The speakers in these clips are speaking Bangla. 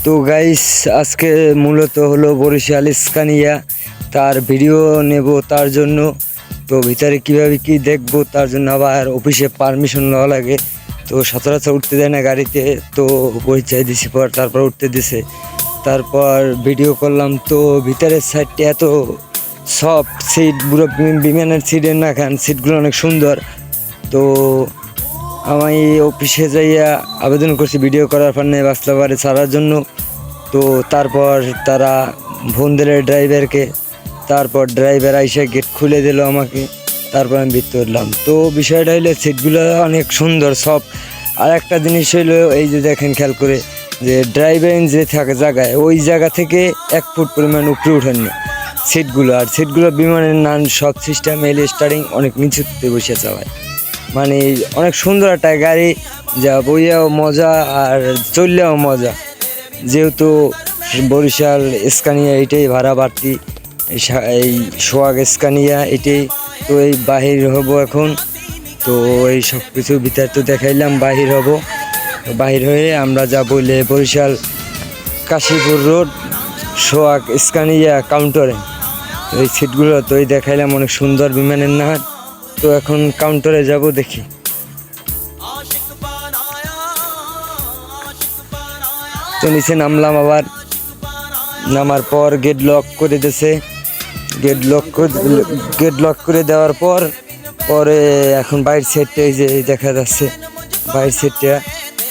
তো গাইস আজকে মূলত হলো বরিশাল স্কানিয়া, তার ভিডিও নেব তার জন্য। তো ভিতরে কিভাবে কি দেখবো তার জন্য আবার অফিসে পারমিশন নেওয়া লাগে। তো সচরাচর উঠতে দেয় না গাড়িতে, তো পরিচয় দিছি পর তারপর উঠতে দিছে, তারপর ভিডিও করলাম। তো ভিতরের সাইডটা এত সফট সিট, পুরো বিমানের সিটের না খান, সিটগুলো অনেক সুন্দর। তো আমি অফিসে যাইয়া আবেদন করছি ভিডিও করার পারলে বাস্তবারে ছাড়ার জন্য। তো তারপর তারা ফোন দিল ড্রাইভারকে, তারপর ড্রাইভার আইসা গেট খুলে দিল আমাকে, তারপর আমি ভিতরে উঠলাম। তো বিষয়টা হইলো সিটগুলো অনেক সুন্দর সব। আর একটা জিনিস হইলো এই যে দেখেন খেয়াল করে, যে ড্রাইভার যে থাকে জায়গায়, ওই জায়গা থেকে 1 ফুট পরিমাণ উপরে উঠেন না সিটগুলো। আর সিটগুলো বিমানের নান সব সিস্টেম এল স্টারিং অনেক নিচুতে বসে চালায়, মানে অনেক সুন্দর একটা গাড়ি, যা বইয়াও মজা আর চললেও মজা। যেহেতু বরিশাল স্কানিয়া এটাই ভাড়া বাড়তি, এই সোহাগ স্কানিয়া এটাই। তো এই বাহির হব এখন। তো এই সব কিছু ভিতর তো দেখাইলাম, বাহির হব। বাহির হয়ে আমরা যা বললে বরিশাল কাশীপুর রোড সোহাগ স্কানিয়া কাউন্টারে। এই সিটগুলো তো এই দেখাইলাম অনেক সুন্দর বিমানের নাহার। তো এখন কাউন্টারে যাব, দেখি। তো নিচে নামলাম, আবার নামার পর গেট লক করে দিয়েছে। গেট লক করে দেওয়ার পরে এখন বাইরের সেটটা এই যে দেখা যাচ্ছে, বাইরের সেটটা।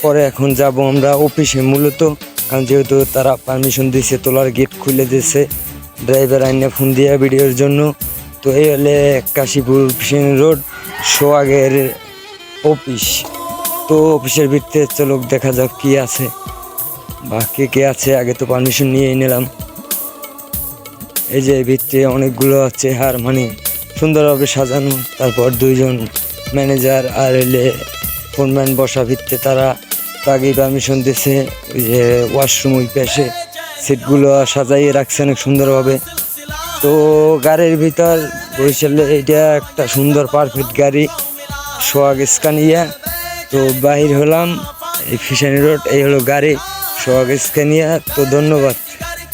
পরে এখন যাব আমরা অফিসে মূলত, কারণ যেহেতু তারা পারমিশন দিয়েছে, তোলার গেট খুলে দিয়েছে ড্রাইভার আইনে ফোন দিয়ে ভিডিওর জন্য। তো এই হলে কাশীপুর রোড সোহাগের অফিস। তো অফিসের ভিতরে চলো দেখা যাক কি আছে বা কে আছে। আগে তো পারমিশন নিয়েই নিলাম। এই যে ভিতরে অনেকগুলো চেয়ার, মানে সুন্দরভাবে সাজানো। তারপর 2জন ম্যানেজার আর এলে ফোনম্যান বসা ভিতরে, তারা আগেই পারমিশন দিয়েছে। ওই যে ওয়াশরুম ওই পাশে, সিটগুলো সাজাইয়ে রাখছে অনেক সুন্দরভাবে। তো গাড়ির ভিতর বরিশালে এইটা একটা সুন্দর পারফেক্ট গাড়ি সোহাগ স্কানিয়া। তো বাহির হলাম এই ফিশানি রোড, এই হলো গাড়ি সোহাগ স্কানিয়া। তো ধন্যবাদ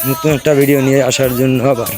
নতুন একটা ভিডিও নিয়ে আসার জন্য আবার।